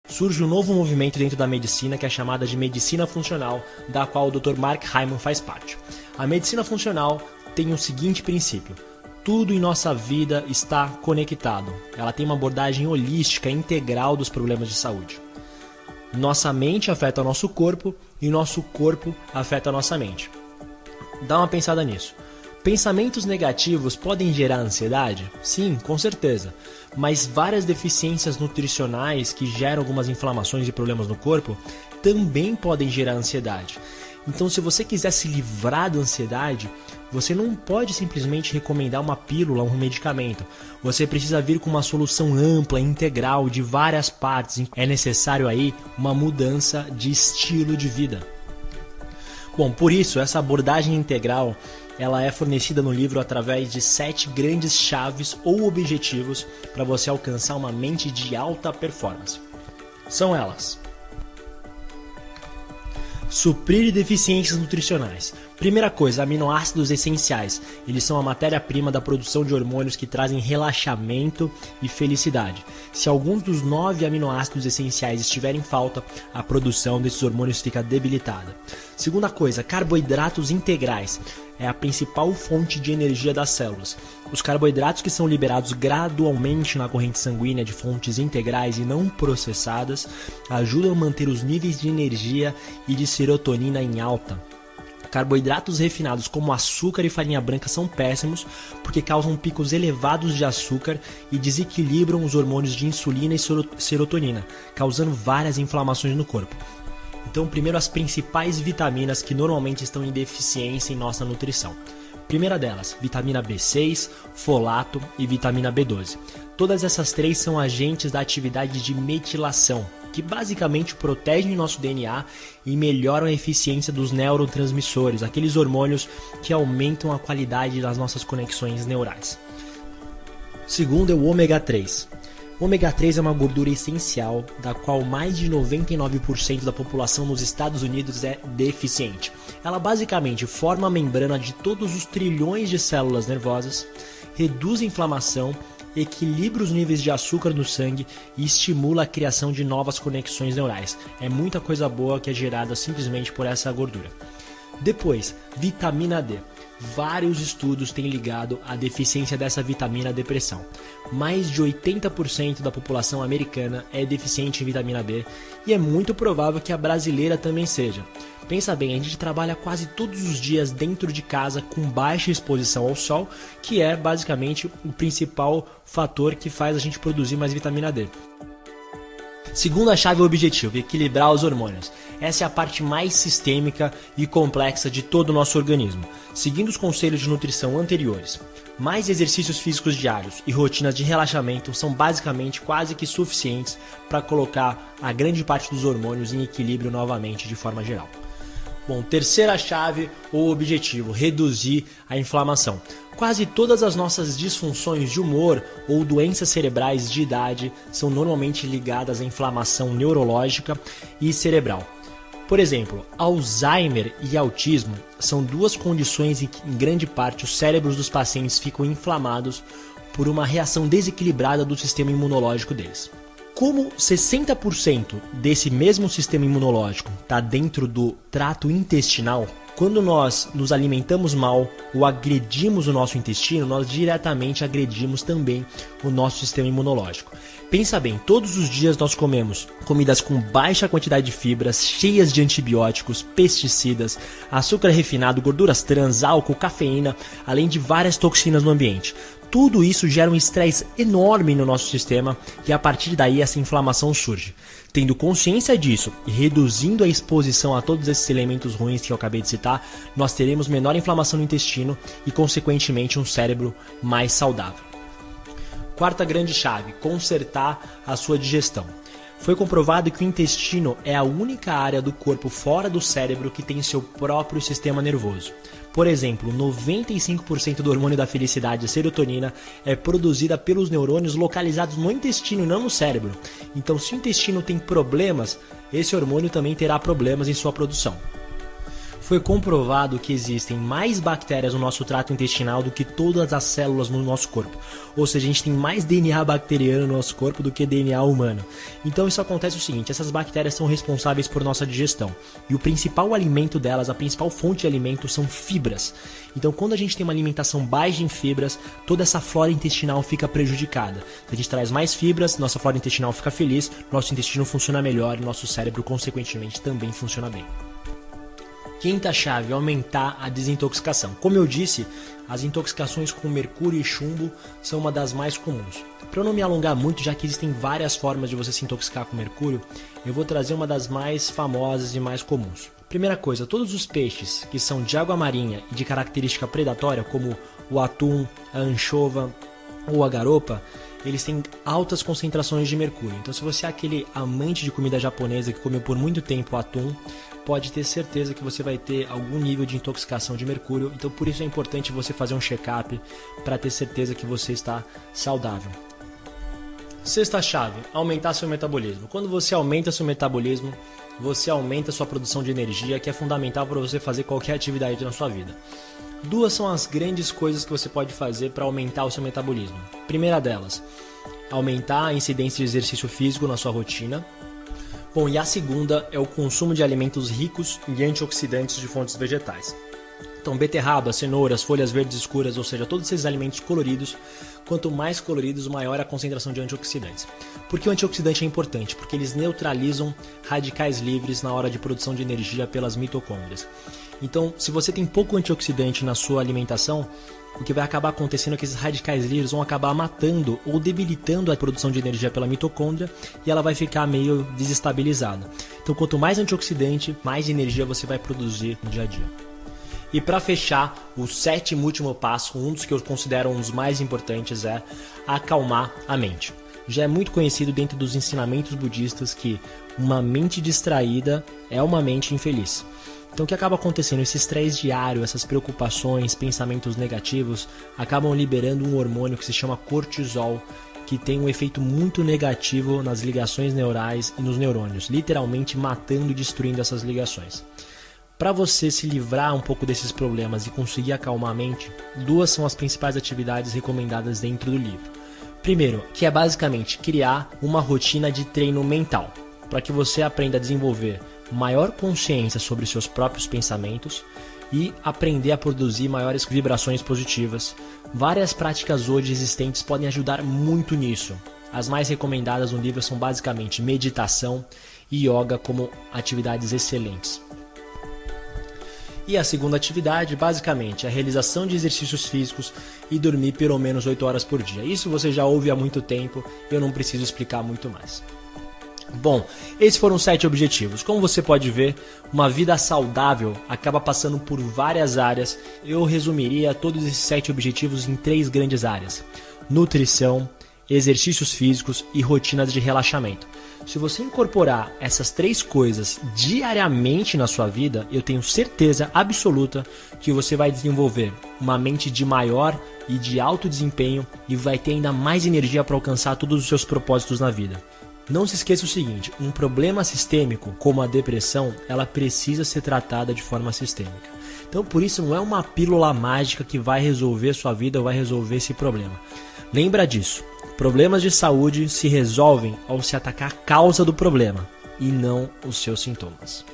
surge um novo movimento dentro da medicina que é chamada de medicina funcional, da qual o Dr. Mark Hyman faz parte. A medicina funcional tem o seguinte princípio: tudo em nossa vida está conectado. Ela tem uma abordagem holística, integral dos problemas de saúde. Nossa mente afeta o nosso corpo e o nosso corpo afeta a nossa mente. Dá uma pensada nisso. Pensamentos negativos podem gerar ansiedade? Sim, com certeza. Mas várias deficiências nutricionais que geram algumas inflamações e problemas no corpo também podem gerar ansiedade. Então, se você quiser se livrar da ansiedade, você não pode simplesmente recomendar uma pílula ou um medicamento. Você precisa vir com uma solução ampla, integral, de várias partes. É necessário aí uma mudança de estilo de vida. Bom, por isso, essa abordagem integral ela é fornecida no livro através de 7 grandes chaves ou objetivos para você alcançar uma mente de alta performance. São elas: suprir deficiências nutricionais. Primeira coisa, aminoácidos essenciais. Eles são a matéria-prima da produção de hormônios que trazem relaxamento e felicidade. Se alguns dos 9 aminoácidos essenciais estiverem em falta, a produção desses hormônios fica debilitada. Segunda coisa, carboidratos integrais. É a principal fonte de energia das células. Os carboidratos que são liberados gradualmente na corrente sanguínea de fontes integrais e não processadas ajudam a manter os níveis de energia e de serotonina em alta. Carboidratos refinados como açúcar e farinha branca são péssimos porque causam picos elevados de açúcar e desequilibram os hormônios de insulina e serotonina, causando várias inflamações no corpo. Então, primeiro, as principais vitaminas que normalmente estão em deficiência em nossa nutrição. Primeira delas, vitamina B6, folato e vitamina B12. Todas essas 3 são agentes da atividade de metilação, que basicamente protegem o nosso DNA e melhoram a eficiência dos neurotransmissores, aqueles hormônios que aumentam a qualidade das nossas conexões neurais. Segundo é o ômega 3. O ômega 3 é uma gordura essencial, da qual mais de 99% da população nos Estados Unidos é deficiente. Ela basicamente forma a membrana de todos os trilhões de células nervosas, reduz a inflamação, equilibra os níveis de açúcar no sangue e estimula a criação de novas conexões neurais. É muita coisa boa que é gerada simplesmente por essa gordura. Depois, vitamina D. Vários estudos têm ligado a deficiência dessa vitamina à depressão. Mais de 80% da população americana é deficiente em vitamina D e é muito provável que a brasileira também seja. Pensa bem, a gente trabalha quase todos os dias dentro de casa com baixa exposição ao sol, que é basicamente o principal fator que faz a gente produzir mais vitamina D. Segunda chave objetivo, equilibrar os hormônios. Essa é a parte mais sistêmica e complexa de todo o nosso organismo. Seguindo os conselhos de nutrição anteriores, mais exercícios físicos diários e rotinas de relaxamento são basicamente quase que suficientes para colocar a grande parte dos hormônios em equilíbrio novamente de forma geral. Bom, terceira chave ou objetivo, reduzir a inflamação. Quase todas as nossas disfunções de humor ou doenças cerebrais de idade são normalmente ligadas à inflamação neurológica e cerebral. Por exemplo, Alzheimer e autismo são 2 condições em que, em grande parte, os cérebros dos pacientes ficam inflamados por uma reação desequilibrada do sistema imunológico deles. Como 60% desse mesmo sistema imunológico está dentro do trato intestinal, quando nós nos alimentamos mal ou agredimos o nosso intestino, nós diretamente agredimos também o nosso sistema imunológico. Pensa bem, todos os dias nós comemos comidas com baixa quantidade de fibras, cheias de antibióticos, pesticidas, açúcar refinado, gorduras trans, álcool, cafeína, além de várias toxinas no ambiente. Tudo isso gera um estresse enorme no nosso sistema e a partir daí essa inflamação surge. Tendo consciência disso e reduzindo a exposição a todos esses elementos ruins que eu acabei de citar, nós teremos menor inflamação no intestino e consequentemente um cérebro mais saudável. Quarta grande chave, consertar a sua digestão. Foi comprovado que o intestino é a única área do corpo fora do cérebro que tem seu próprio sistema nervoso. Por exemplo, 95% do hormônio da felicidade, a serotonina, é produzida pelos neurônios localizados no intestino e não no cérebro. Então, se o intestino tem problemas, esse hormônio também terá problemas em sua produção. Foi comprovado que existem mais bactérias no nosso trato intestinal do que todas as células no nosso corpo. Ou seja, a gente tem mais DNA bacteriano no nosso corpo do que DNA humano. Então isso acontece o seguinte, essas bactérias são responsáveis por nossa digestão. E o principal alimento delas, a principal fonte de alimento são fibras. Então quando a gente tem uma alimentação baixa em fibras, toda essa flora intestinal fica prejudicada. A gente traz mais fibras, nossa flora intestinal fica feliz, nosso intestino funciona melhor e nosso cérebro consequentemente também funciona bem. Quinta chave, aumentar a desintoxicação. Como eu disse, as intoxicações com mercúrio e chumbo são uma das mais comuns. Para eu não me alongar muito, já que existem várias formas de você se intoxicar com mercúrio, eu vou trazer uma das mais famosas e mais comuns. Primeira coisa, todos os peixes que são de água marinha e de característica predatória, como o atum, a anchova ou a garopa, eles têm altas concentrações de mercúrio. Então se você é aquele amante de comida japonesa que comeu por muito tempo atum, pode ter certeza que você vai ter algum nível de intoxicação de mercúrio. Então por isso é importante você fazer um check-up para ter certeza que você está saudável. Sexta chave, aumentar seu metabolismo. Quando você aumenta seu metabolismo, você aumenta sua produção de energia, que é fundamental para você fazer qualquer atividade na sua vida. Duas são as grandes coisas que você pode fazer para aumentar o seu metabolismo. Primeira delas, aumentar a incidência de exercício físico na sua rotina. Bom, e a segunda é o consumo de alimentos ricos em antioxidantes de fontes vegetais. Então, beterraba, cenouras, folhas verdes escuras, ou seja, todos esses alimentos coloridos, quanto mais coloridos, maior a concentração de antioxidantes. Por que o antioxidante é importante? Porque eles neutralizam radicais livres na hora de produção de energia pelas mitocôndrias. Então, se você tem pouco antioxidante na sua alimentação, o que vai acabar acontecendo é que esses radicais livres vão acabar matando ou debilitando a produção de energia pela mitocôndria e ela vai ficar meio desestabilizada. Então, quanto mais antioxidante, mais energia você vai produzir no dia a dia. E para fechar, o sétimo e último passo, um dos que eu considero um dos mais importantes, é acalmar a mente. Já é muito conhecido dentro dos ensinamentos budistas que uma mente distraída é uma mente infeliz. Então o que acaba acontecendo? Esse estresse diário, essas preocupações, pensamentos negativos, acabam liberando um hormônio que se chama cortisol, que tem um efeito muito negativo nas ligações neurais e nos neurônios, literalmente matando e destruindo essas ligações. Para você se livrar um pouco desses problemas e conseguir acalmar a mente, duas são as principais atividades recomendadas dentro do livro. Primeiro, que é basicamente criar uma rotina de treino mental, para que você aprenda a desenvolver maior consciência sobre seus próprios pensamentos e aprender a produzir maiores vibrações positivas. Várias práticas hoje existentes podem ajudar muito nisso. As mais recomendadas no livro são basicamente meditação e yoga como atividades excelentes. E a segunda atividade, basicamente, é a realização de exercícios físicos e dormir pelo menos 8 horas por dia. Isso você já ouve há muito tempo, eu não preciso explicar muito mais. Bom, esses foram 7 objetivos. Como você pode ver, uma vida saudável acaba passando por várias áreas. Eu resumiria todos esses 7 objetivos em 3 grandes áreas: nutrição, exercícios físicos e rotinas de relaxamento. Se você incorporar essas 3 coisas diariamente na sua vida, eu tenho certeza absoluta que você vai desenvolver uma mente de maior e de alto desempenho e vai ter ainda mais energia para alcançar todos os seus propósitos na vida. Não se esqueça o seguinte, um problema sistêmico, como a depressão, ela precisa ser tratada de forma sistêmica. Então por isso não é uma pílula mágica que vai resolver sua vida ou vai resolver esse problema. Lembra disso, problemas de saúde se resolvem ao se atacar a causa do problema e não os seus sintomas.